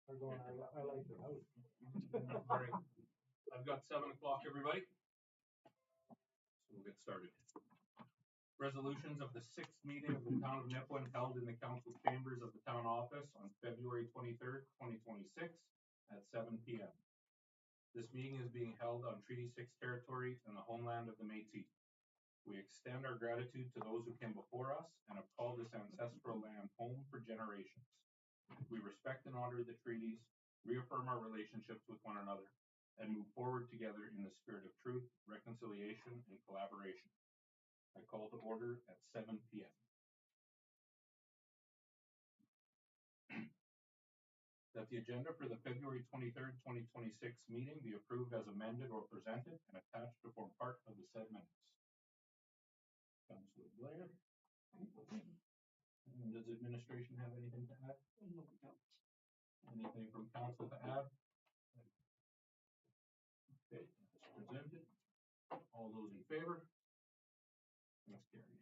We're going, I like your house. All right, I've got 7 o'clock, everybody. So we'll get started. Resolutions of the 6th meeting of the town of Nipawin held in the council chambers of the town office on February 23rd, 2026 at 7 p.m. This meeting is being held on Treaty 6 territory and the homeland of the Métis. We extend our gratitude to those who came before us and have called this ancestral land home for generations. We respect and honor the treaties, reaffirm our relationships with one another, and move forward together in the spirit of truth, reconciliation, and collaboration. I call to order at 7 p.m. That the agenda for the February 23rd, 2026 meeting be approved as amended or presented and attached to form part of the said minutes. Councilor Blair. And does administration have anything to add? No. Anything from council to add? Okay, that's presented. All those in favor? That's carried.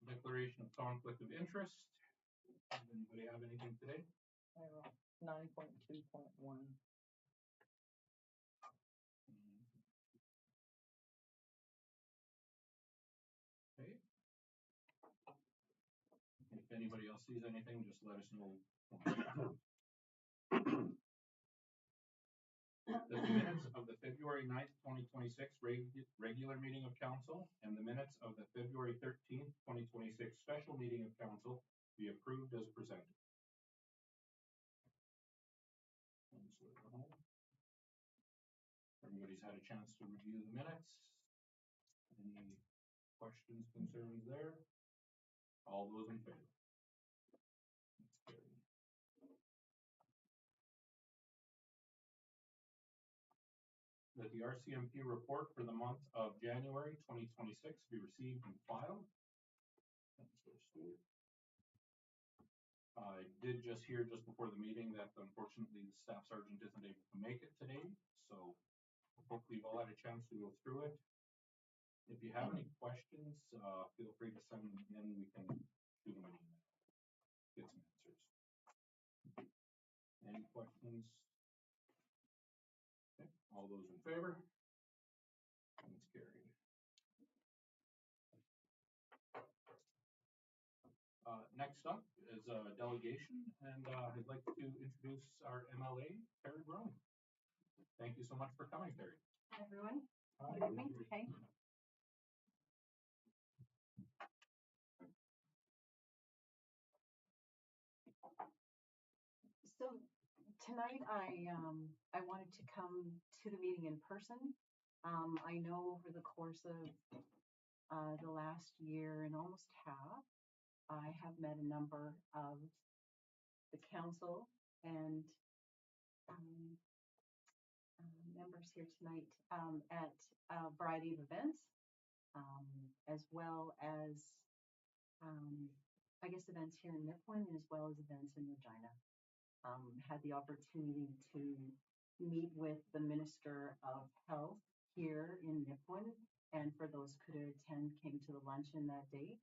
Declaration of conflict of interest. Does anybody have anything today? 9.2.1. Okay. If anybody else sees anything, just let us know. The minutes of the February 9th, 2026 regular meeting of council and the minutes of the February 13th, 2026 special meeting of council be approved as presented. Everybody's had a chance to review the minutes. Any questions, concerns there? All those in favor? That the RCMP report for the month of January 2026 be received and filed. I did just hear just before the meeting that unfortunately the staff sergeant isn't able to make it today, so hopefully you've all had a chance to go through it. If you have any questions, feel free to send them in. We can do them in email. Get some answers. Any questions? Okay. All those in favor? That's carried. Next up is a delegation, and I'd like to introduce our MLA, Terry Brown. Thank you so much for coming, Terry. Hi, everyone. Good evening. Okay. So tonight I wanted to come to the meeting in person. I know over the course of the last year and almost half, I have met a number of the council and members here tonight at a variety of events, as well as I guess events here in Nipawin, as well as events in Regina. Had the opportunity to meet with the Minister of Health here in Nipawin, and for those who could attend, came to the luncheon that day,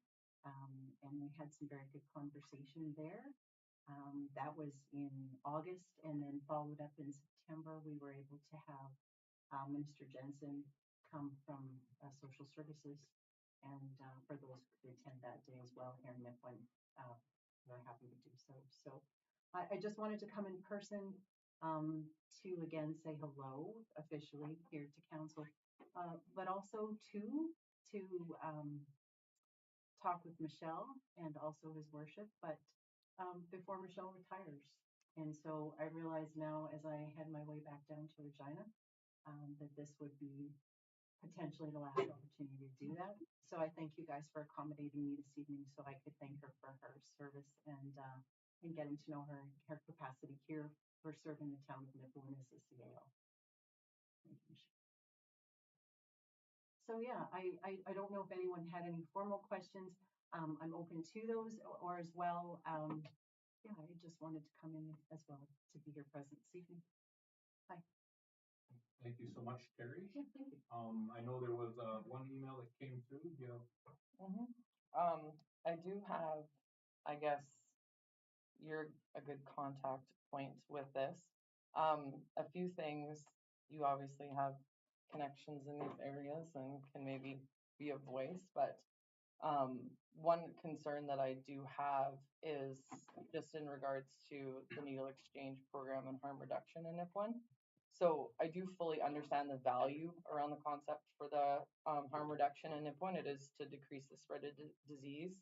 and we had some very good conversation there. That was in August, and then followed up in September. We were able to have Minister Jensen come from Social Services, and for those who could attend that day as well here in Nipawin, we're happy to do so. So I just wanted to come in person to again say hello officially here to council, but also to talk with Michelle and also his worship, but before Michelle retires. And so I realize now as I head my way back down to Regina, that this would be potentially the last opportunity to do that. So I thank you guys for accommodating me this evening so I could thank her for her service and getting to know her capacity here for serving the town of Nipawin as the CAO. Thank you, Michelle. So yeah, I don't know if anyone had any formal questions. I'm open to those, or as well, yeah, I just wanted to come in as well to be here present this evening. Hi. Thank you so much, Terry. Yeah, thank you. I know there was one email that came through. I do have, I guess, you're a good contact point with this. A few things, you obviously have connections in these areas and can maybe be a voice, but one concern that I do have is just in regards to the needle exchange program and harm reduction in Nipawin. So I do fully understand the value around the concept for the harm reduction in Nipawin. It is to decrease the spread of disease.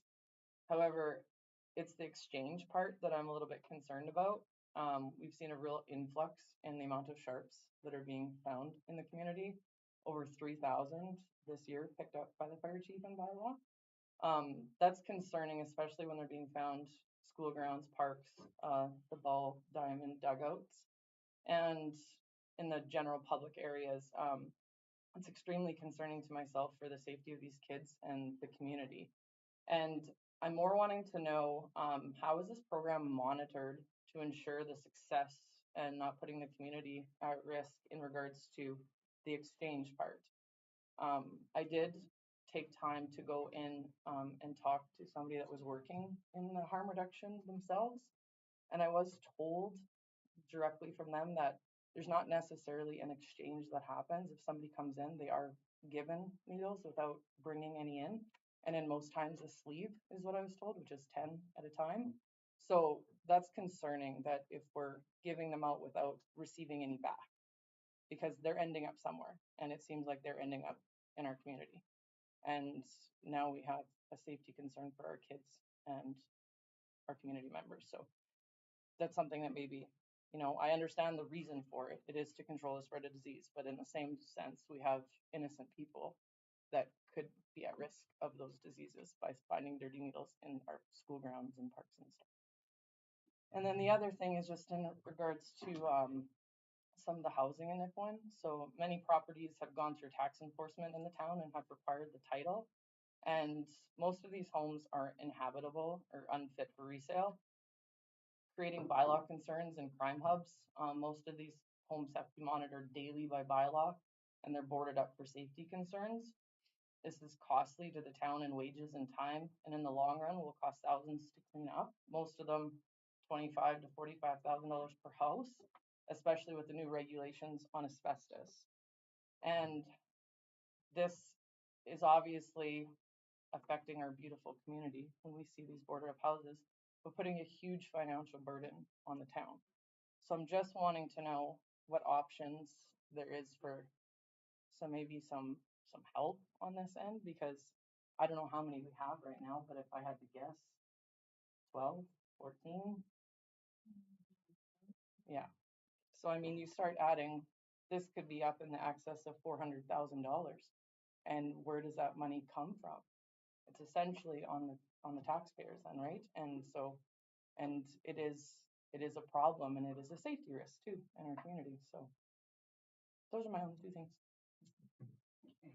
However, it's the exchange part that I'm a little bit concerned about. We've seen a real influx in the amount of sharps that are being found in the community. Over 3,000 this year picked up by the fire chief and by law. That's concerning, especially when they're being found school grounds, parks, the ball diamond dugouts, and in the general public areas. It's extremely concerning to myself for the safety of these kids and the community. And I'm more wanting to know, how is this program monitored to ensure the success and not putting the community at risk in regards to the exchange part. I did take time to go in and talk to somebody that was working in the harm reduction themselves. And I was told directly from them that there's not necessarily an exchange that happens. If somebody comes in, they are given needles without bringing any in. And in most times, a sleeve is what I was told, which is 10 at a time. So that's concerning that if we're giving them out without receiving any back, because they're ending up somewhere. And it seems like they're ending up in our community. And now we have a safety concern for our kids and our community members. So that's something that maybe, I understand the reason for it. It is to control the spread of disease, but in the same sense, we have innocent people that could be at risk of those diseases by finding dirty needles in our school grounds and parks and stuff. And then the other thing is just in regards to some of the housing in Nipawin. So many properties have gone through tax enforcement in the town and have required the title. And most of these homes are inhabitable or unfit for resale, creating bylaw concerns and crime hubs. Most of these homes have to be monitored daily by bylaw, and they're boarded up for safety concerns. This is costly to the town in wages and time, and in the long run will cost thousands to clean up. Most of them $25,000 to $45,000 per house, especially with the new regulations on asbestos. And this is obviously affecting our beautiful community when we see these boarded up houses, but putting a huge financial burden on the town. So I'm just wanting to know what options there is for maybe some help on this end, because I don't know how many we have right now, but if I had to guess, 12, 14. Yeah. So I mean, you start adding, this could be up in the excess of $400,000. And where does that money come from? It's essentially on the taxpayers then, right? And so, and it is a problem, and it is a safety risk too in our community. So those are my only two things. Okay.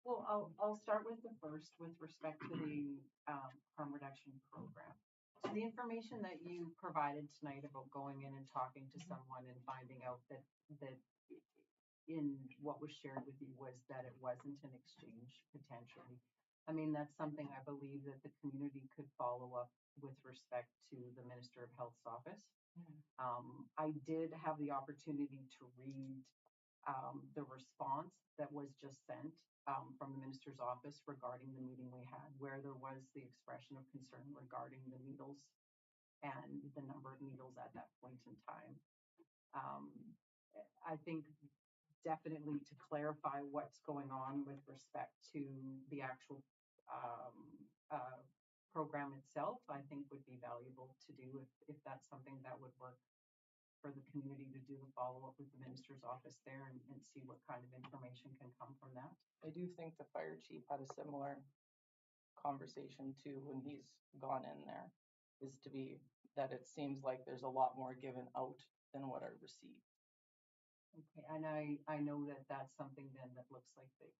Well, I'll start with the first with respect to the harm reduction program. So the information that you provided tonight about going in and talking to someone and finding out that in what was shared with you was that it wasn't an exchange potentially. I mean, that's something I believe that the community could follow up with respect to the Minister of Health's office. I did have the opportunity to read the response that was just sent from the minister's office regarding the meeting we had, where there was the expression of concern regarding the needles and the number of needles at that point in time. I think definitely to clarify what's going on with respect to the actual program itself, I think would be valuable to do if that's something that would work for the community to do a follow-up with the minister's office there and see what kind of information can come from that. I do think the fire chief had a similar conversation too when he's gone in there, is to be that it seems like there's a lot more given out than what are received. Okay, and I know that that's something then that looks like that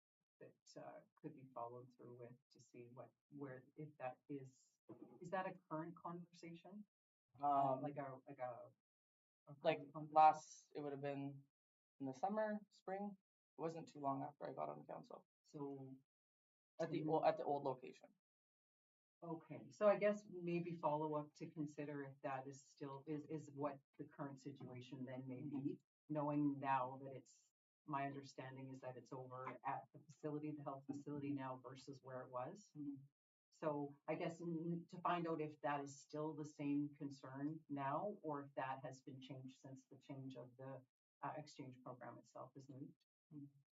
could be followed through with to see where if that is that a current conversation? Like last, it would have been in the summer, spring. It wasn't too long after I got on council. So at the old location. Okay, so I guess maybe follow up to consider if that is still, is what the current situation then may be, knowing now that it's, my understanding is that it's over at the facility, the health facility now versus where it was. So I guess to find out if that is still the same concern now, or if that has been changed since the change of the exchange program itself is moved.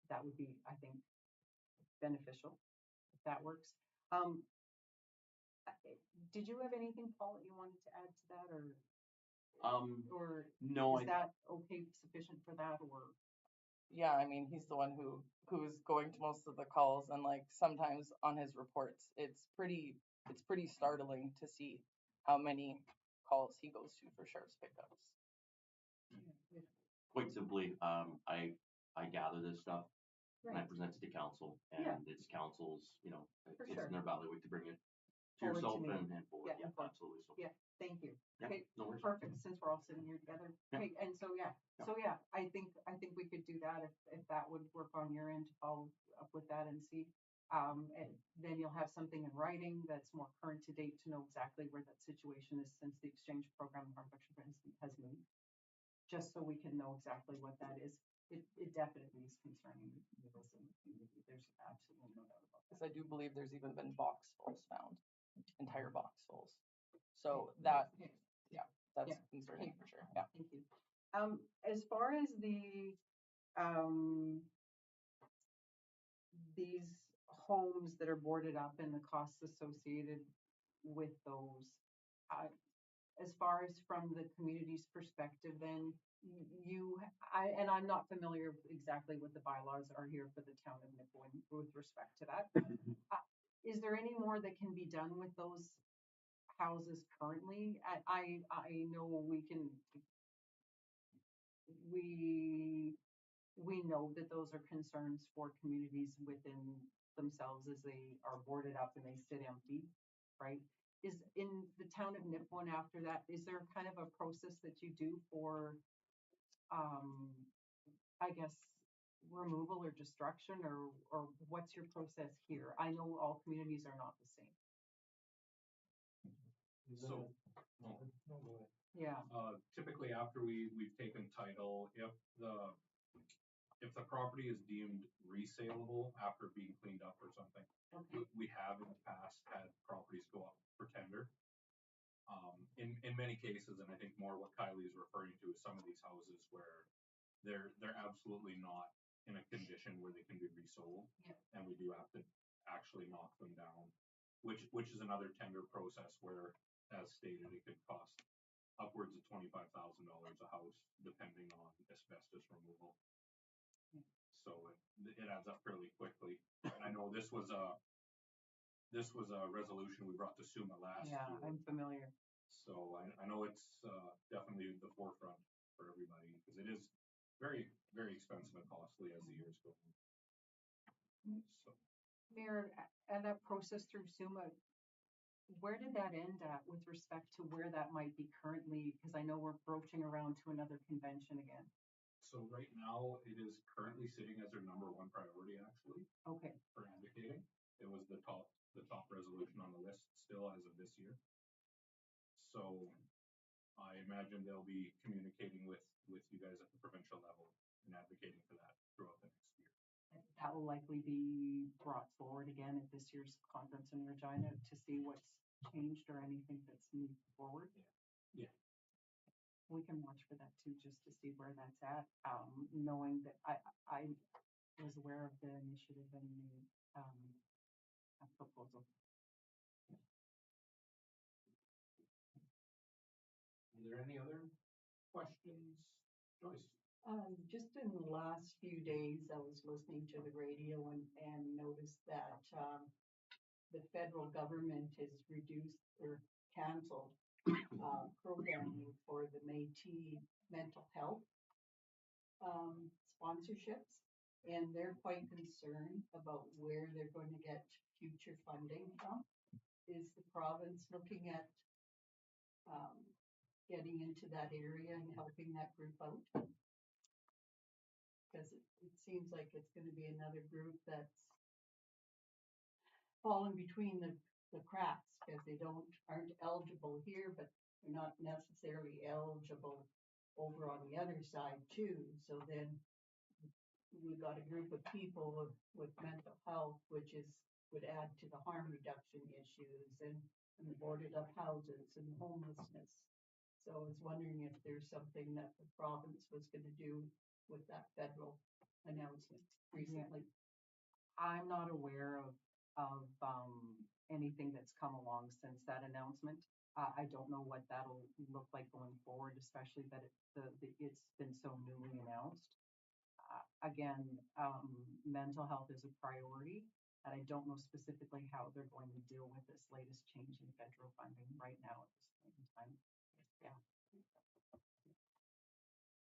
That would be, I think, beneficial, if that works. Did you have anything, Paul, that you wanted to add to that, or No, is that okay, sufficient for that, or? Yeah, I mean, he's the one who's going to most of the calls, and like sometimes on his reports, it's pretty startling to see how many calls he goes to for sheriff's pickups. quite simply, I gather this stuff and I Right, present it to council, Yeah. and it's council's, For it's sure. in their bailiwick to bring it to Forward to yourself me. and forward. Yeah, Yeah, forward. absolutely. So, Yeah, thank you. yeah, Okay, no worries. perfect, since we're all sitting here together. Yeah. Okay, and so, Yeah. I think we could do that if that would work on your end to follow up with that and see. And then you'll have something in writing that's more current to date to know exactly where that situation is since the exchange program in Harmsbrook has moved. Just so we can know exactly what that is. It definitely is concerning me in the community. There's absolutely no doubt about Because I do believe there's even been boxfuls found, entire boxfuls. So that, Yeah. that's Yeah. concerning for sure. Yeah. Thank you. As far as these homes that are boarded up and the costs associated with those, as far as from the community's perspective, then and I'm not familiar exactly what the bylaws are here for the town of Nipawin with respect to that. Is there any more that can be done with those houses currently? I know we know that those are concerns for communities within themselves as they are boarded up and they sit empty, right? Is in the town of Nipawin after that, is there kind of a process that you do for, I guess, removal or destruction, or what's your process here? I know all communities are not the same. So, No, go ahead. Yeah, typically after we've taken title, if the property is deemed resaleable after being cleaned up or something, okay, we have in the past had properties go up for tender. In many cases, and I think more what Kylie is referring to is some of these houses where they're absolutely not in a condition where they can be resold. Yeah. And we do have to actually knock them down, which is another tender process where, as stated, it could cost upwards of $25,000 a house, depending on asbestos removal. So it adds up fairly quickly. And I know this was a resolution we brought to SUMA last year. I'm familiar. So I know it's definitely the forefront for everybody because it is very, very expensive and costly as the years go on. So Mayor, and that process through SUMA, where did that end at with respect to where that might be currently? Because I know we're broaching around to another convention again. So right now it is currently sitting as their number one priority actually Okay, for advocating. It was the top resolution on the list still as of this year. So I imagine they'll be communicating with you guys at the provincial level and advocating for that throughout the next year. that will likely be brought forward again at this year's conference in Regina to see what's changed or anything that's moved forward. Yeah. We can watch for that too, just to see where that's at. Knowing that I was aware of the initiative and the proposal. Are there any other questions? Joyce? Just in the last few days, I was listening to the radio and noticed that the federal government has reduced or canceled programming for the Métis mental health sponsorships, and they're quite concerned about where they're going to get future funding from. Is the province looking at getting into that area and helping that group out? Because it seems like it's going to be another group that's fallen between the the cracks, because they aren't eligible here, but they're not necessarily eligible over on the other side too. So then we got a group of people with mental health, which would add to the harm reduction issues and the boarded up houses and homelessness. So I was wondering if there's something that the province was gonna do with that federal announcement recently. I'm not aware of anything that's come along since that announcement. I don't know what that'll look like going forward, especially that it's been so newly announced. Again, mental health is a priority, and I don't know specifically how they're going to deal with this latest change in federal funding right now at this point in time. Yeah.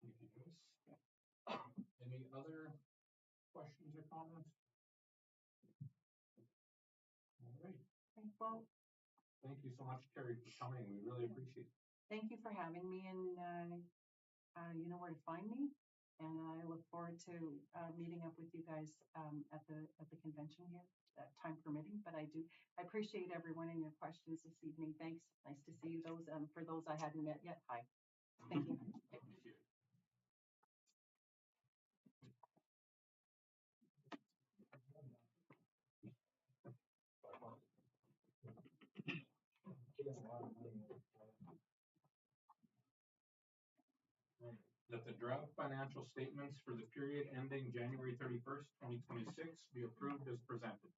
Thank you, Joyce. Any other questions or comments? All right. Well, Thank you so much, Carrie, for coming. We really appreciate it. thank you for having me, and you know where to find me. And I look forward to meeting up with you guys at the convention here, time permitting. But I appreciate everyone and your questions this evening. Thanks. Nice to see you. Those for those I hadn't met yet. Hi. Thank you. Thank you. That the draft financial statements for the period ending January 31st, 2026 be approved as presented.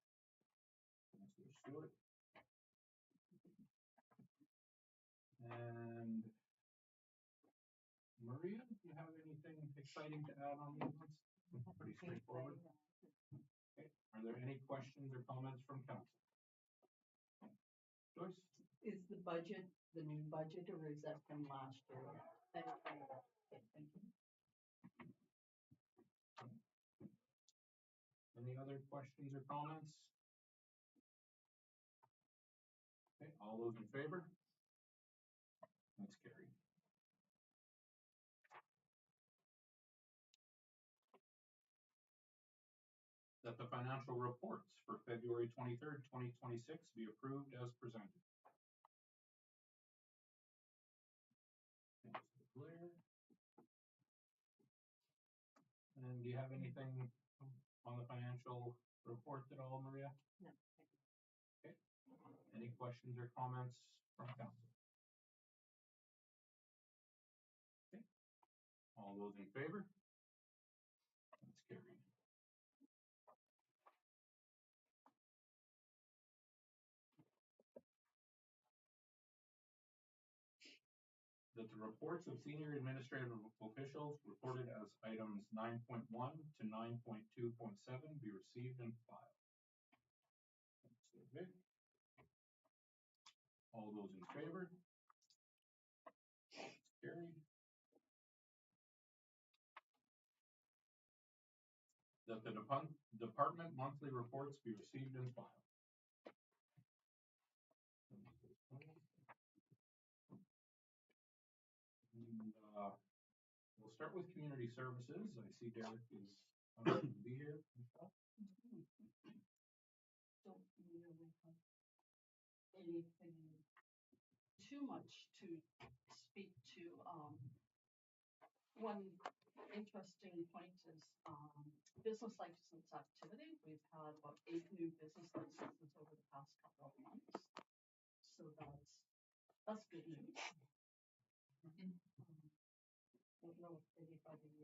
Councillor Stewart. And Maria, do you have anything exciting to add on these ones? Pretty straightforward. Okay. Are there any questions or comments from council? Joyce? Is the budget the new budget, or is that from last year? Okay, thank you. Any other questions or comments? Okay, all those in favor? That's carried. That the financial reports for February 23rd, 2026 be approved as presented. Councilor Blair. And do you have anything on the financial report at all, Maria? No. Okay. Any questions or comments from council? Okay. All those in favor? That's carried. That the reports of senior administrative officials reported as items 9.1 to 9.2.7 be received and filed. Councilor Vic. All those in favor? That's carried. That the department monthly reports be received and filed. And, we'll start with community services. I see Derek is unable to be here. Don't really have anything too much to speak to. One interesting point is business license activity. We've had about 8 new business licenses over the past couple of months. So that's good news. Don't know if anybody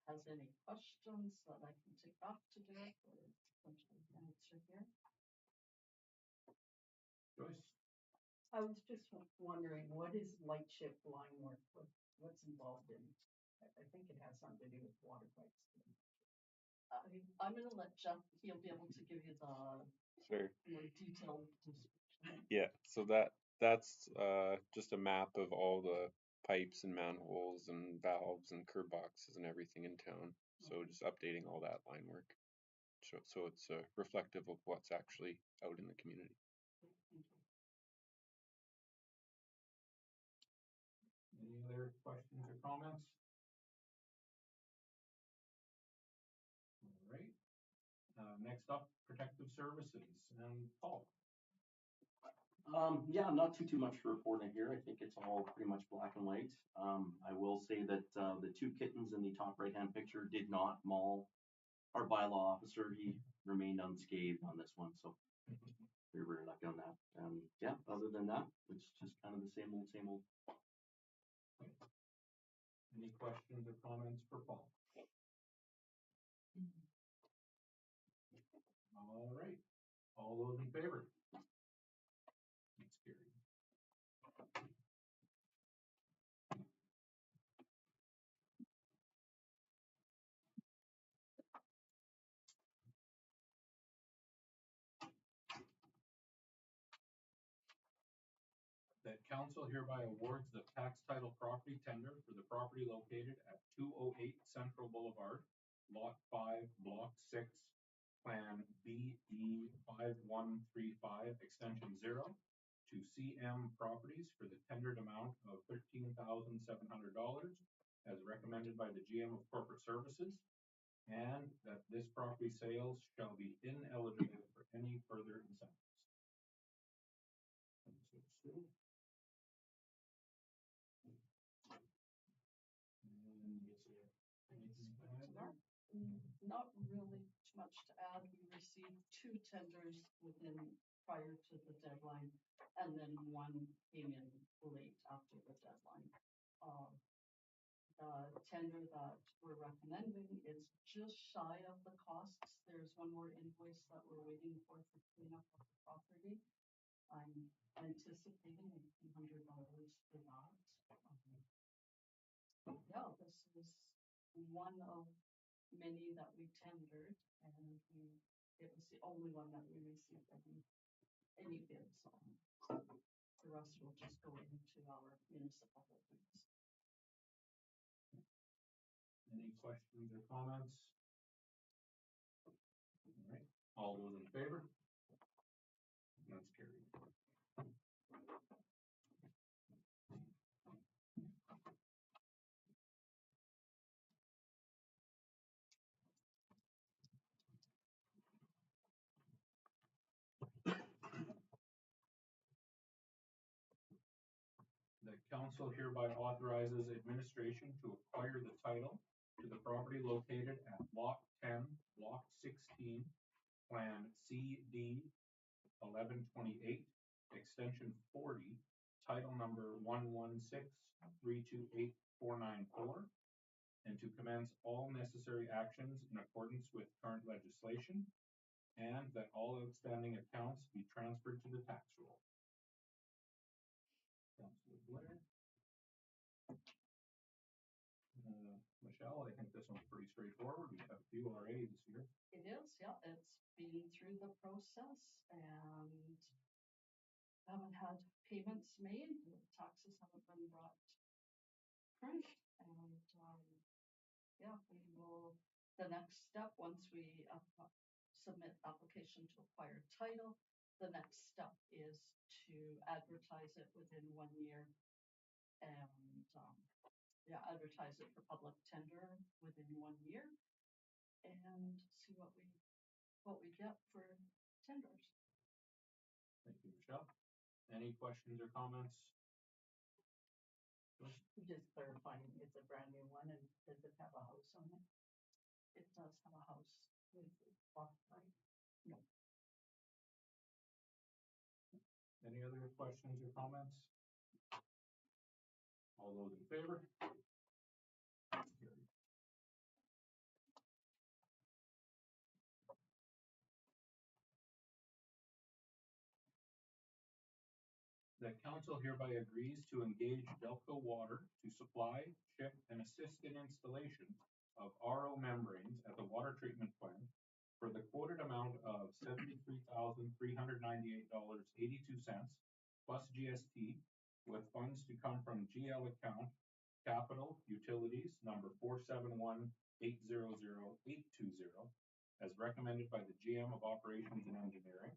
has any questions that I can take back to Derek or potentially answer here. Joyce? I was just wondering, what is light shift line work? What's involved in it? I think it has something to do with water pipes. I'm going to let Jeff, he'll be able to give you the more detailed description. Yeah, so that's just a map of all the pipes and manholes and valves and curb boxes and everything in town. So just updating all that line work. So it's reflective of what's actually out in the community. Any other questions or comments? All right. Next up, protective services, and Paul. Yeah, not too much to report in here. I think it's all pretty much black and white. I will say that the two kittens in the top right-hand picture did not maul our bylaw officer. He remained unscathed on this one, so we were lucky on that. Yeah, other than that, it's just kind of the same old, same old. Any questions or comments for Paul? All right, all those in favor? That's carried. That council hereby awards the tax title property tender for the property located at 208 Central Boulevard, Lot 5, Block 6, Plan BE 5135, Extension 0, to CM Properties for the tendered amount of $13,700 as recommended by the GM of Corporate Services, and that this property sales shall be ineligible for any further incentives. Not really too much to add. We received 2 tenders prior to the deadline, and then one came in late after the deadline. The tender that we're recommending is just shy of the costs. There's one more invoice that we're waiting for cleanup of the property. I'm anticipating $100 for that. Yeah, this is one of many that we tendered, and it was the only one that we received any bids on. The rest will just go into our municipal holdings. Any questions or comments? All right, all those in favor? That's carried. The council hereby authorizes administration to acquire the title to the property located at Lot 10, Block 16, Plan CD 1128, Extension 40, Title Number 116328494, and to commence all necessary actions in accordance with current legislation, and that all outstanding accounts be transferred to the tax roll. Councilor Blair. Michelle, I think this one's pretty straightforward. We have a few already this year. It is, yeah. It's been through the process and haven't had payments made. The taxes haven't been brought current, and yeah, we will. The next step, once we submit application to acquire title, the next step is to advertise it within 1 year, and advertise it for public tender within 1 year, and see what we get for tenders. Thank you, Michelle. Any questions or comments? Just clarifying, it's a brand new one, and does it have a house on it? It does have a house. Is it occupied? No. Any other questions or comments? All those in favor? The council hereby agrees to engage Delco Water to supply, ship, and assist in installation of RO membranes at the water treatment plant for the quoted amount of $73,398.82 plus GST, with funds to come from GL account Capital Utilities number 471-800-820, as recommended by the GM of Operations and Engineering,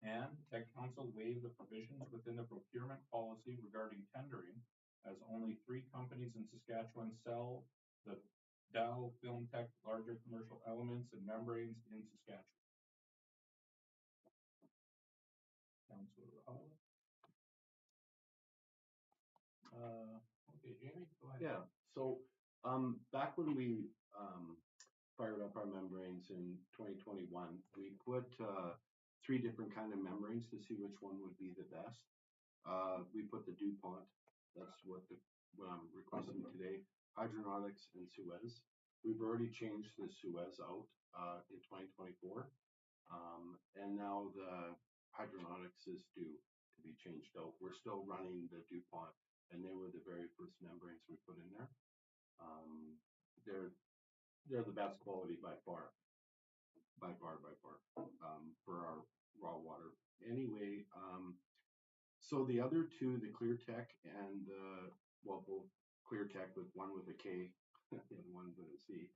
and that council waive the provisions within the procurement policy regarding tendering, as only 3 companies in Saskatchewan sell the Dow Film Tech Larger Commercial Elements and Membranes in Saskatchewan. Councilor Hall. Okay, Jamie, go ahead. Yeah, so, back when we, fired up our membranes in 2021, we put, 3 different kind of membranes to see which one would be the best. We put the DuPont, that's what I'm requesting today, Hydronautics and Suez. We've already changed the Suez out, in 2024. And now the Hydronautics is due to be changed out. We're still running the DuPont, and they were the very first membranes we put in there. They're the best quality by far, for our raw water. Anyway, so the other two, the ClearTech and both ClearTech with one with a K and one with a C.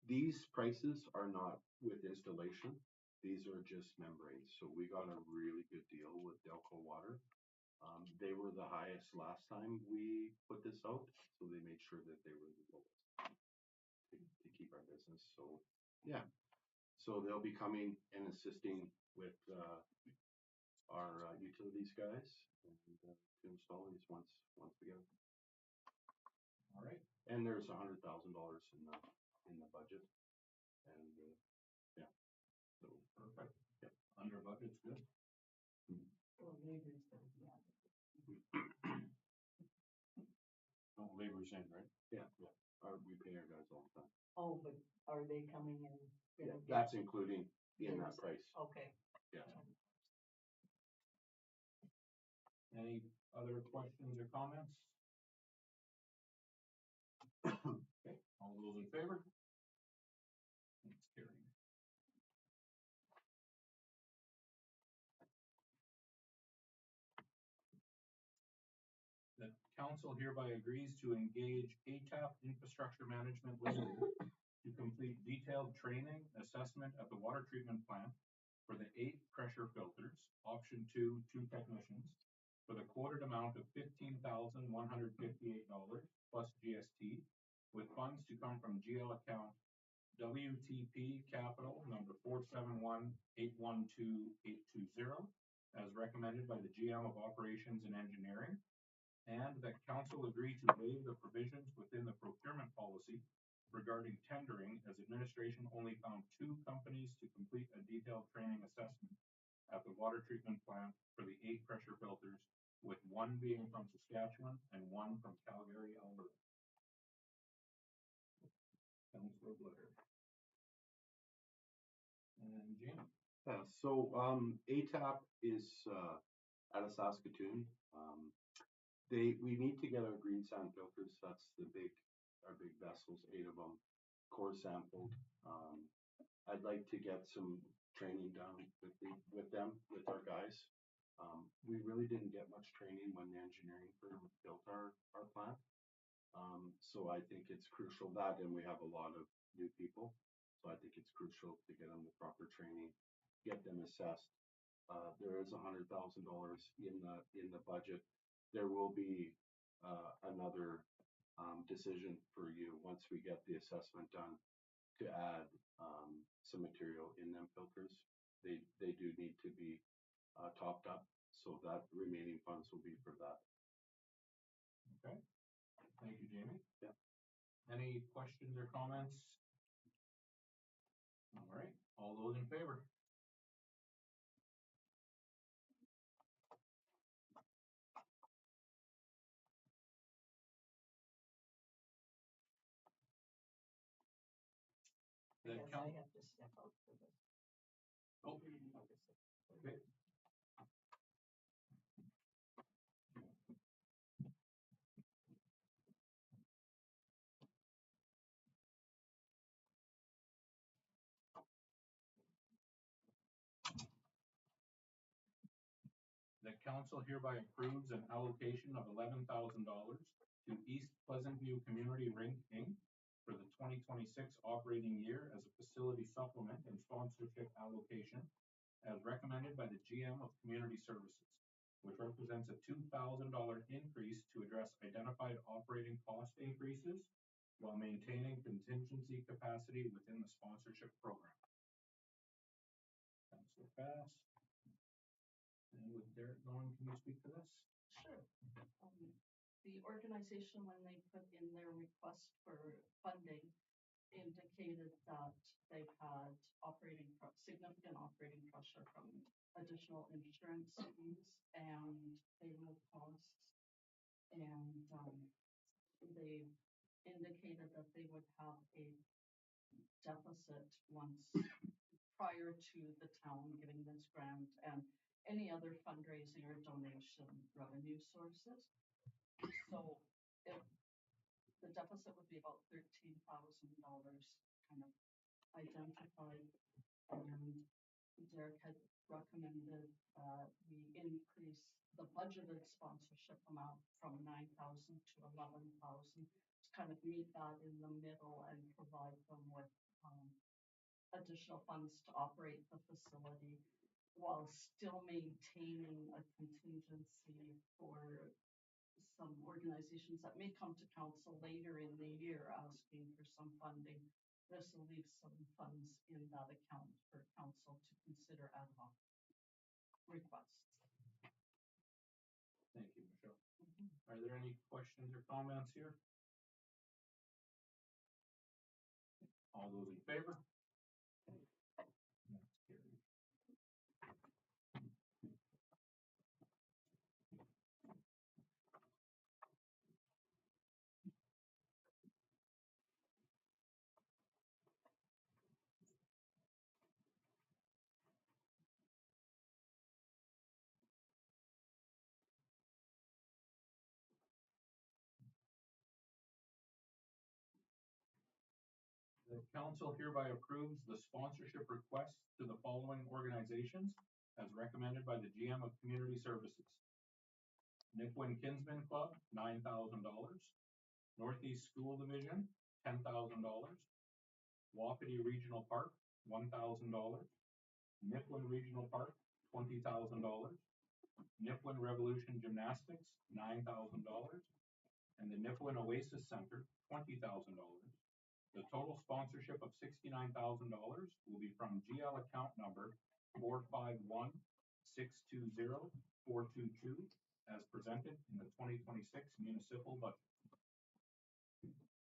These prices are not with installation. These are just membranes. So we got a really good deal with Delco Water. They were the highest last time we put this out, so they made sure that they were the lowest to keep our business. So yeah, so they'll be coming and assisting with our utilities guys and to install these once again. All right. And there's $100,000 in the budget, and yeah, so Perfect. yeah, Under budget's good. Well, labor's gonna be out. oh, labor's in, right? Yeah, yeah. We pay our guys all the time. Oh, but are they coming in? Yeah, that's including in that price. Okay. Yeah. Any other questions or comments? Okay, all those in favor? It's carried. The council hereby agrees to engage ATAP Infrastructure Management Limited to complete detailed training assessment at the water treatment plant for the 8 pressure filters, option 2, 2 technicians, for the quoted amount of $15,158 plus GST, with funds to come from GL account WTP Capital number 471812820, as recommended by the GM of Operations and Engineering, and that council agree to waive the provisions within the procurement policy regarding tendering, as administration only found 2 companies to complete a detailed training assessment at the water treatment plant for the 8 pressure filters, with 1 being from Saskatchewan and 1 from Calgary, Alberta. Councilor Blair. And Jamie. Yeah, so ATAP is out of Saskatoon. We need to get our green sand filters. That's our big vessels, 8 of them, core sampled. I'd like to get some training done with our guys. We really didn't get much training when the engineering firm built our plant. So I think it's crucial that, and we have a lot of new people. So I think it's crucial to get them the proper training, get them assessed. There is $100,000 in the budget. There will be another decision for you once we get the assessment done to add some material in them filters. They do need to be topped up, so that remaining funds will be for that. Okay. Thank you, Jamie. Yeah. Any questions or comments? All right. All those in favor? I guess I have to step out for this. Oh, okay. The council hereby approves an allocation of $11,000 to East Pleasantview Community Rink, Inc. for the 2026 operating year as a facility supplement and sponsorship allocation, as recommended by the GM of Community Services, which represents a $2,000 increase to address identified operating cost increases while maintaining contingency capacity within the sponsorship program. Councilor Fast. And with Derek going, can you speak to this? Sure. The organization, when they put in their request for funding, indicated that they've had significant operating pressure from additional insurance fees and payroll costs. And they indicated that they would have a deficit once prior to the town giving this grant and any other fundraising or donation revenue sources. So if the deficit would be about $13,000 kind of identified, and Derek had recommended we increase the budgeted sponsorship amount from 9,000 to 11,000 to kind of meet that in the middle and provide them with additional funds to operate the facility while still maintaining a contingency for some organizations that may come to council later in the year asking for some funding. This will leave some funds in that account for council to consider ad hoc requests. Thank you, Michelle. Are there any questions or comments here? All those in favor? That's carried. The council hereby approves the sponsorship request to the following organizations as recommended by the GM of Community Services. Nipawin Kinsman Club, $9,000. Northeast School Division, $10,000. Wapiti Regional Park, $1,000. Nipawin Regional Park, $20,000. Nipawin Revolution Gymnastics, $9,000. And the Nipawin Oasis Center, $20,000. The total sponsorship of $69,000 will be from GL account number 451-620-422 as presented in the 2026 municipal budget.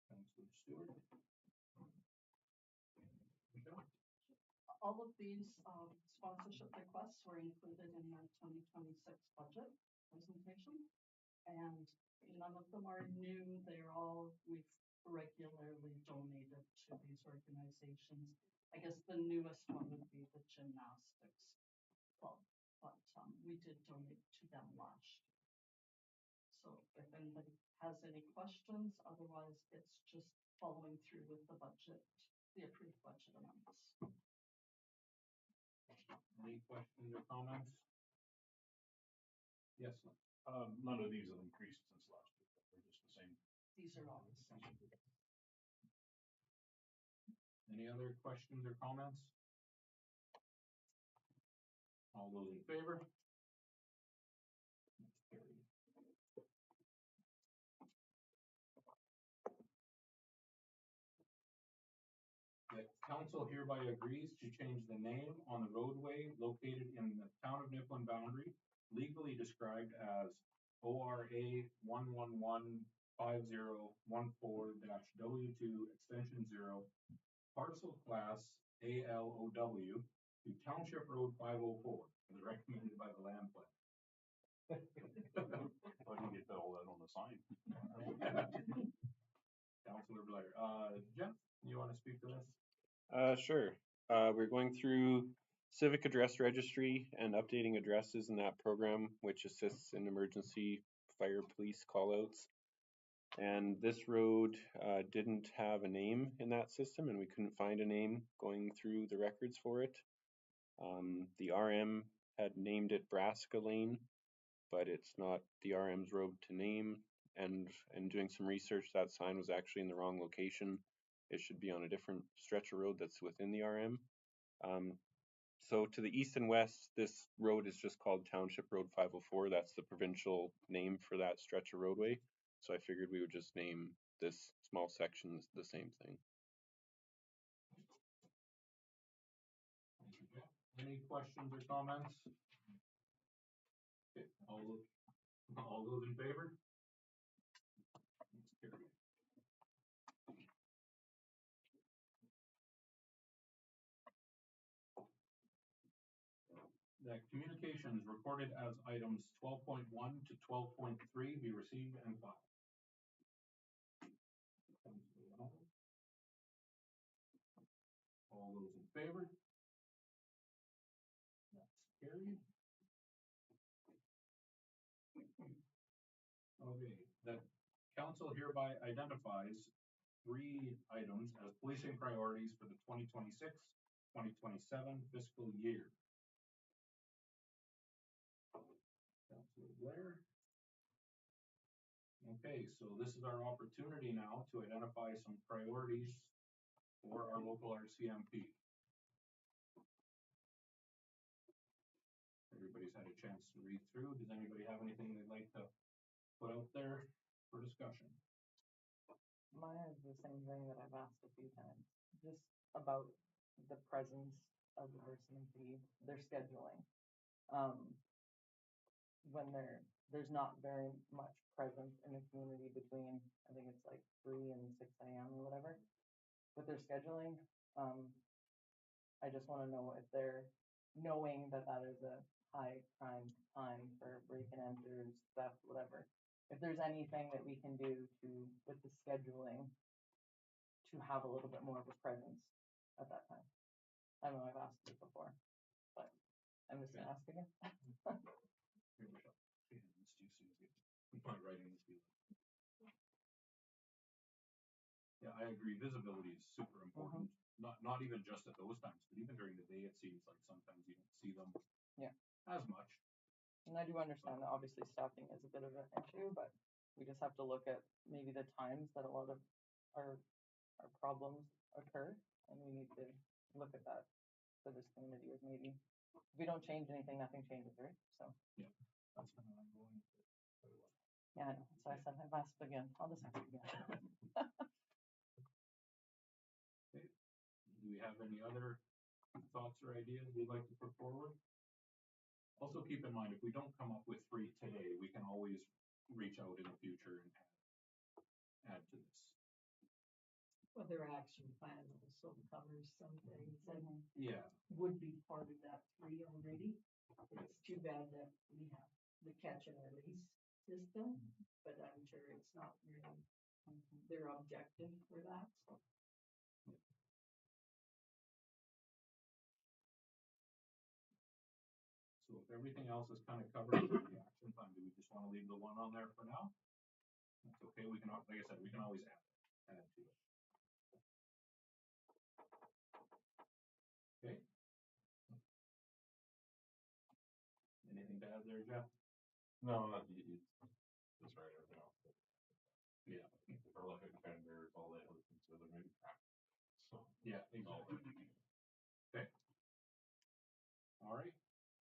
Councilor Stewart. All of these sponsorship requests were included in the 2026 budget presentation, and none of them are new. They're all, we've regularly donated to these organizations. I guess the newest one would be the gymnastics club, but we did donate to them last year. So if anybody has any questions, otherwise it's just following through with the budget, the approved budget amounts. Any questions or comments? Yes. None of these have increased since last year. They're just the same. These are all the same. Any other questions or comments? All those in favor? That's carried. The council hereby agrees to change the name on the roadway located in the town of Nipawin boundary, legally described as ORA 1115014-W2 extension 0, parcel class ALOW to Township Road 504, as recommended by the land plan. I can get all that on the sign. Councilor Blair. Jeff, you want to speak to this? Sure. We're going through civic address registry and updating addresses in that program, which assists in emergency fire police callouts. And this road didn't have a name in that system, and we couldn't find a name going through the records for it. The RM had named it Brassica Lane, but it's not the RM's road to name. And doing some research, that sign was actually in the wrong location. It should be on a different stretch of road that's within the RM. So to the east and west, this road is just called Township Road 504. That's the provincial name for that stretch of roadway. So I figured we would just name this small section the same thing. Any questions or comments? Okay, all those in favor? That's carried. That communications recorded as items 12.1 to 12.3 be received and filed. All those in favor? That's carried. Okay, that council hereby identifies 3 items as policing priorities for the 2026-2027 fiscal year. Councilor Blair. Okay, so this is our opportunity now to identify some priorities for our local RCMP. Everybody's had a chance to read through. Does anybody have anything they'd like to put out there for discussion? Mine is the same thing that I've asked a few times, just about the presence of the RCMP, their scheduling. When there's not very much presence in the community between, I think it's like 3 and 6 a.m. or whatever, with their scheduling, I just want to know if they're knowing that that is a high crime time for break and enters, theft, whatever. If there's anything that we can do with the scheduling, to have a little bit more of a presence at that time. I know I've asked it before, but I'm just gonna ask again. Here, Michelle. Yeah, let's do Susie. I'm not writing this deal. Yeah, I agree. Visibility is super important. Not even just at those times, but even during the day, it seems like sometimes you don't see them as much. And I do understand that obviously staffing is a bit of an issue, but we just have to look at maybe the times that a lot of our problems occur, and we need to look at that for this community. Of maybe if we don't change anything, nothing changes, right? So yeah, that's kind of ongoing. Yeah, I know. So I said I've asked again. I'll just ask again. Okay. Do we have any other thoughts or ideas we'd like to put forward? Also keep in mind, if we don't come up with 3 today, we can always reach out in the future and add to this. Well, their action plan also covers some things that Yeah, would be part of that 3 already. It's too bad that we have the catch and release system, but I'm sure it's not really their objective for that. so if everything else is kind of covered for the action plan, do we just want to leave the one on there for now? That's okay. We can, like I said, we can always add to it. Okay. Anything to add there, Jeff? No, it's right, everything else. Yeah. Or like a vendor, all that other things, other maybe practice. So yeah, exactly. Okay. All right.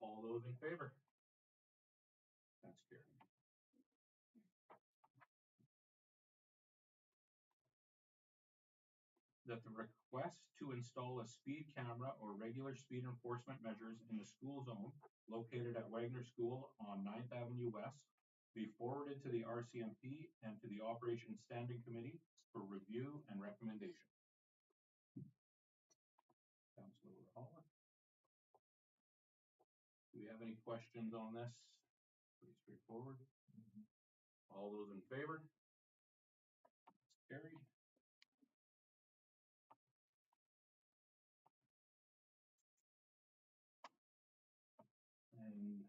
All those in favor? That's carried. That the request to install a speed camera or regular speed enforcement measures in the school zone located at Wagner School on 9th Avenue West be forwarded to the RCMP and to the Operations Standing Committee for review and recommendation. Councilor Hall. Do we have any questions on this? Pretty straightforward. All those in favor? It's carried. And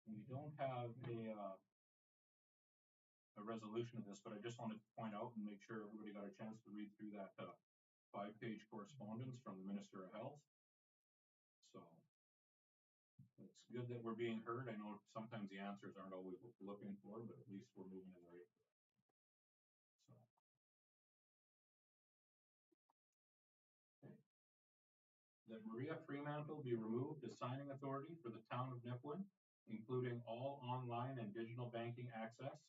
we don't have a resolution of this, but I just wanted to point out and make sure everybody got a chance to read through that 5-page correspondence from the Minister of Health. So it's good that we're being heard. I know sometimes the answers aren't always what we're looking for, but at least we're moving in the right direction. So. Okay. That Maria Fremantle be removed as signing authority for the town of Nipawin, including all online and digital banking access,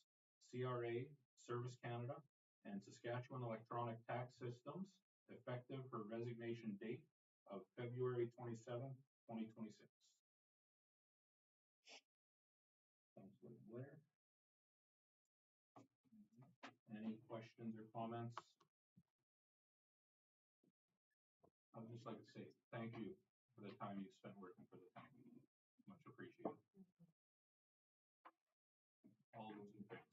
CRA, Service Canada, and Saskatchewan Electronic Tax Systems, effective for resignation date of February 27th, 2026. Councilor Blair. Any questions or comments? I would just like to say thank you for the time you spent working for the town. Much appreciated. All those in favor?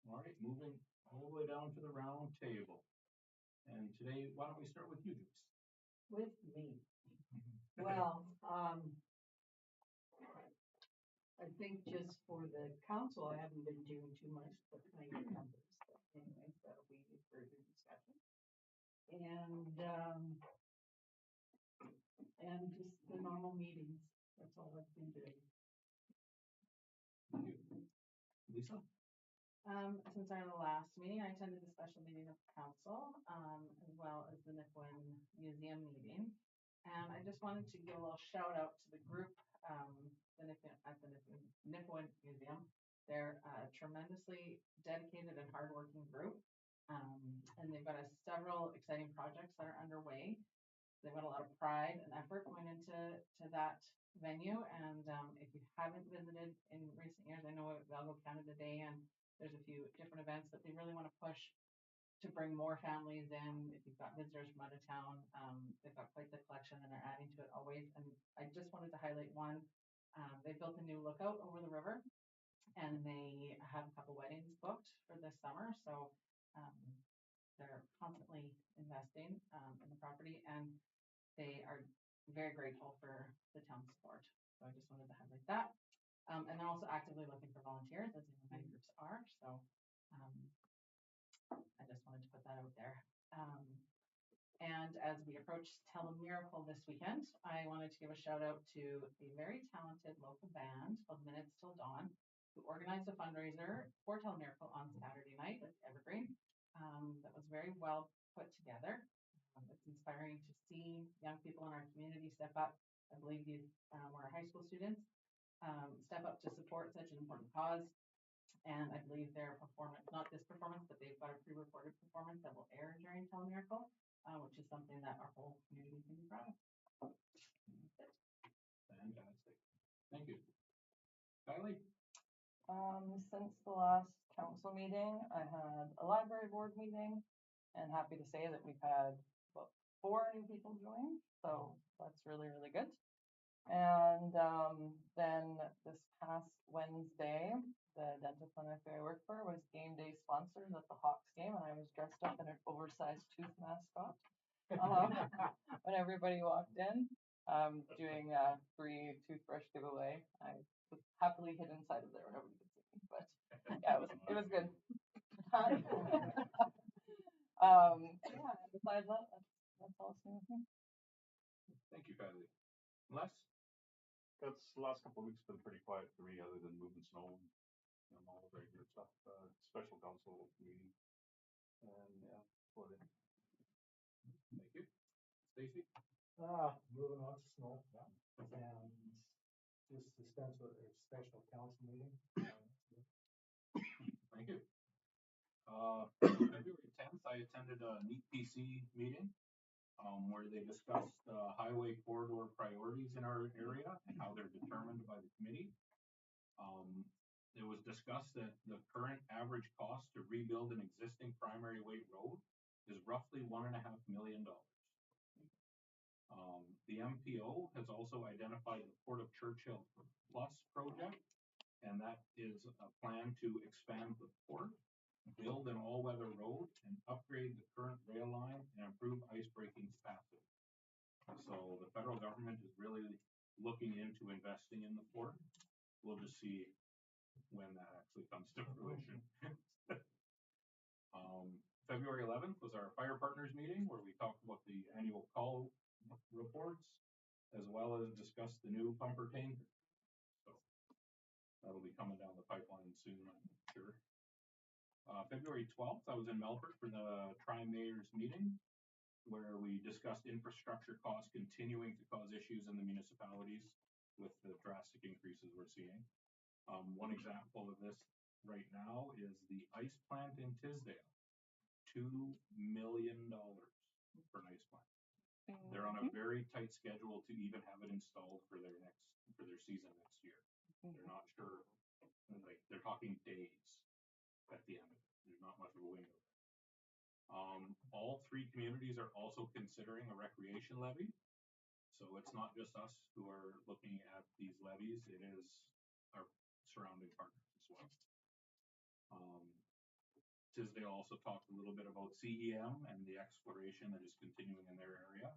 All right, moving all the way down to the round table. And today, why don't we start with you, Joyce? With me. Well, I think just for the council, I haven't been doing too much, but playing the numbers. But anyway, that'll be further discussion. And just the normal meetings. That's all I've been doing. Lisa? Since our last meeting, I attended a special meeting of council, as well as the Nipawin Museum meeting. And I just wanted to give a little shout out to the group, at the Nipawin Museum. They're a tremendously dedicated and hardworking group. And they've got several exciting projects that are underway. They've got a lot of pride and effort going into that venue. And if you haven't visited in recent years, I know they'll go Canada Day, and there's a few different events that they really want to push to bring more families in. If you've got visitors from out of town, they've got quite the collection and they're adding to it always. And I just wanted to highlight one. They built a new lookout over the river, and they have a couple weddings booked for this summer. So they're constantly investing in the property, and they are very grateful for the town's support. So I just wanted to highlight that. And they're also actively looking for volunteers, as many groups are. So I just wanted to put that out there. And as we approach Tell a Miracle this weekend, I wanted to give a shout out to a very talented local band called Minutes Till Dawn, who organized a fundraiser for Tell a Miracle on Saturday night at Evergreen. That was very well put together. It's inspiring to see young people in our community step up. I believe these were high school students, step up to support such an important cause. And I believe their performance, not this performance, but they've got a pre-recorded performance that will air during Tell a Miracle, which is something that our whole community can be proud of. Fantastic. Thank you. Kylie? Since the last council meeting, I had a library board meeting, and happy to say that we've had about 4 new people join, so that's really, really good. And then this past Wednesday, the dental clinic I work for was game day sponsors at the Hawks game, and I was dressed up in an oversized tooth mascot when everybody walked in, doing a free toothbrush giveaway. I was happily hid inside of there when nobody could see me, but yeah, it was good. Yeah, besides that, that's all it's with me. Thank you, Kylie. Les? That's the last couple of weeks been pretty quiet for me, other than moving snow and all the regular stuff. Special council meeting, and yeah, for it. Thank you. Stacy? Moving on to snow, yeah, and just dispense with a special council meeting. Thank you. February 10th, I attended a Neat PC meeting where they discussed highway corridor priorities in our area and how they're determined by the committee. It was discussed that the current average cost to rebuild an existing primary weight road is roughly $1.5 million. The MPO has also identified the Port of Churchill Plus project, and that is a plan to expand the port, build an all-weather road, and upgrade the current rail line and improve ice breaking capacity. So the federal government is really looking into investing in the port. We'll just see when that actually comes to fruition. February 11th was our fire partners meeting where we talked about the annual call reports as well as discussed the new pumper tanker. So that'll be coming down the pipeline soon, I'm sure. February 12th, I was in Melbourne for the Tri-Mayors meeting. where we discussed infrastructure costs continuing to cause issues in the municipalities with the drastic increases we're seeing. One example of this right now is the ice plant in Tisdale. $2 million for an ice plant. They're on a very tight schedule to even have it installed for their season next year. They're not sure, like they're talking days at the end of it. There's not much of a window. All three communities are also considering a recreation levy. So it's not just us who are looking at these levies, it is our surrounding partners as well. Tisdale also talked a little bit about CEM and the exploration that is continuing in their area.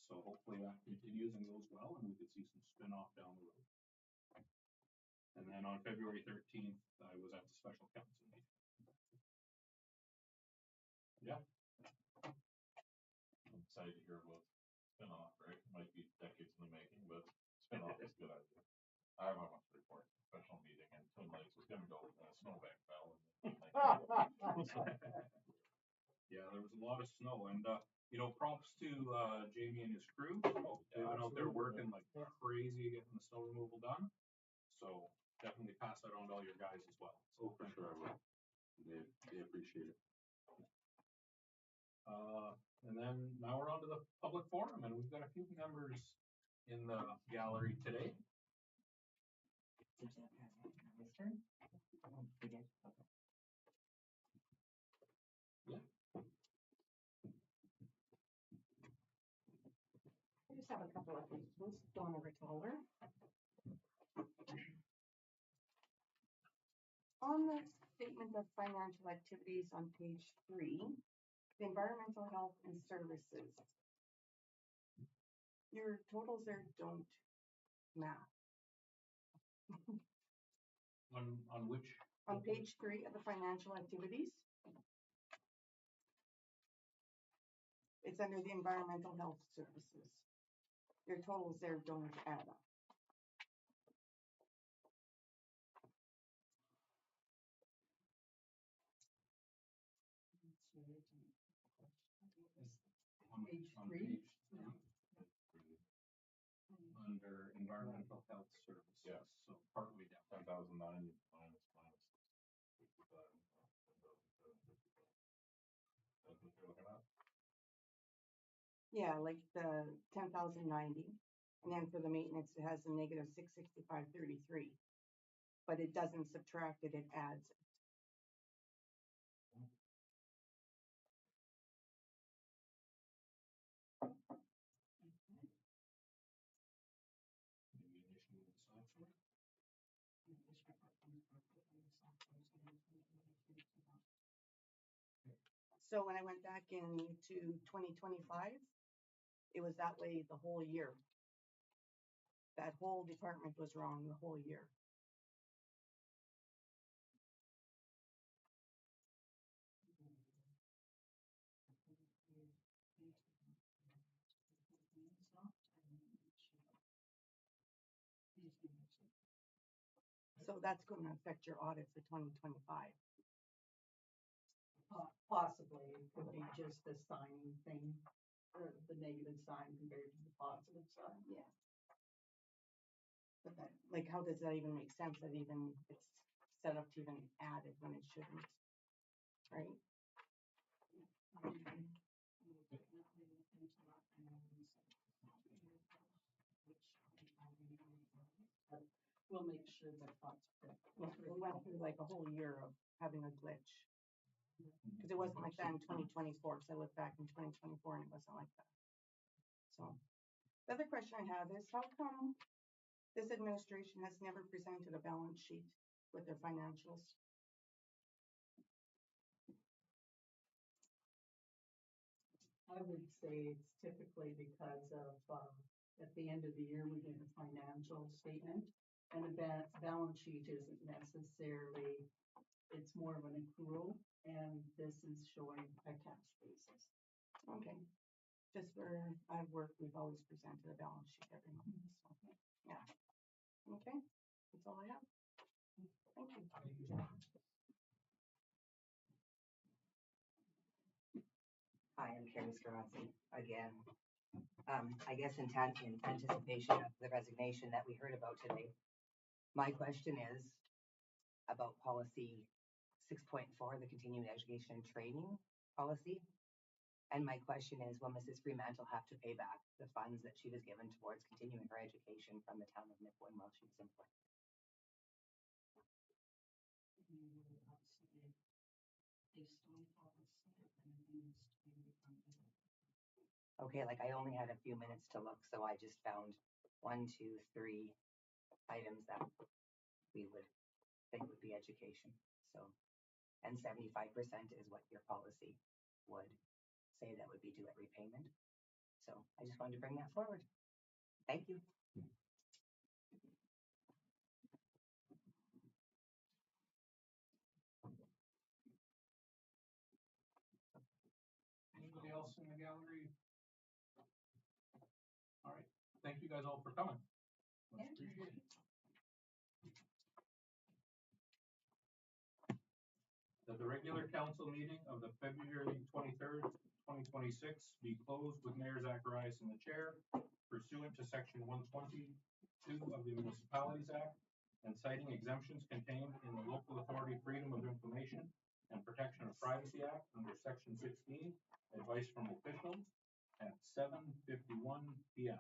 So hopefully that continues and goes well, and we could see some spin-off down the road. And then on February 13th, I was at the special council meeting. Yeah. I'm excited to hear about spin-off, right? It might be decades in the making, but spin-off is a good idea. I have much to report. Special meeting and Twin Lakes was gonna go, snowbank fell. Yeah, there was a lot of snow, and props to Jamie and his crew. They've been out there working like crazy getting the snow removal done. So definitely pass that on to all your guys as well. Oh, for sure, I will. They appreciate it. And then now we're on to the public forum, and we've got a few members in the gallery today. Yeah. I just have a couple of things. Donna Ritoller. On the statement of financial activities on page 3, the environmental health and services. Your totals there don't match. On which? On page 3 of the financial activities. It's under the environmental health services. Your totals there don't add up. Page on 3? Page 3. Under environmental health services. Yes. So partway down. 10,009 minus 55. That's what you're looking at? Yeah, like the 10,090, and then for the maintenance, it has a negative 665.33, but it doesn't subtract it, it adds it. Maybe an issue with the software. So when I went back into 2025, it was that way the whole year. That whole department was wrong the whole year. So that's going to affect your audit for 2025. Possibly, it could be just the sign thing, or the negative sign compared to the positive sign. Yeah. But that, like, how does that even make sense that even it's set up to even add it when it shouldn't, right? We'll make sure that that's correct. We went through like a whole year of having a glitch. Because it wasn't like that in 2024, because I looked back in 2024 and it wasn't like that. So the other question I have is, how come this administration has never presented a balance sheet with their financials? I would say it's typically because of, at the end of the year, we get a financial statement, and a balance sheet isn't necessarily, it's more of an accrual, and this is showing a cash basis. Okay. Just where I've worked, we've always presented a balance sheet every month. So, yeah. Okay. That's all I have. Thank you. Hi, I'm carries for us again. I guess in anticipation of the resignation that we heard about today, my question is about policy 6.4, the continuing education and training policy. And my question is, will Mrs. Fremantle have to pay back the funds that she was given towards continuing her education from the town of Nipawin while she was employed? Okay, like I only had a few minutes to look, so I just found 1, 2, 3 items that we would think would be education. So, and 75% is what your policy would say that would be due at repayment. So I just wanted to bring that forward. Thank you. Anybody else in the gallery? All right. Thank you guys all for coming. Much appreciated. That the regular council meeting of the February 23rd, 2026 be closed with Mayor Zacharias in the chair pursuant to section 122 of the Municipalities Act and citing exemptions contained in the Local Authority Freedom of Information and Protection of Privacy Act under section 16, advice from officials at 7:51 p.m.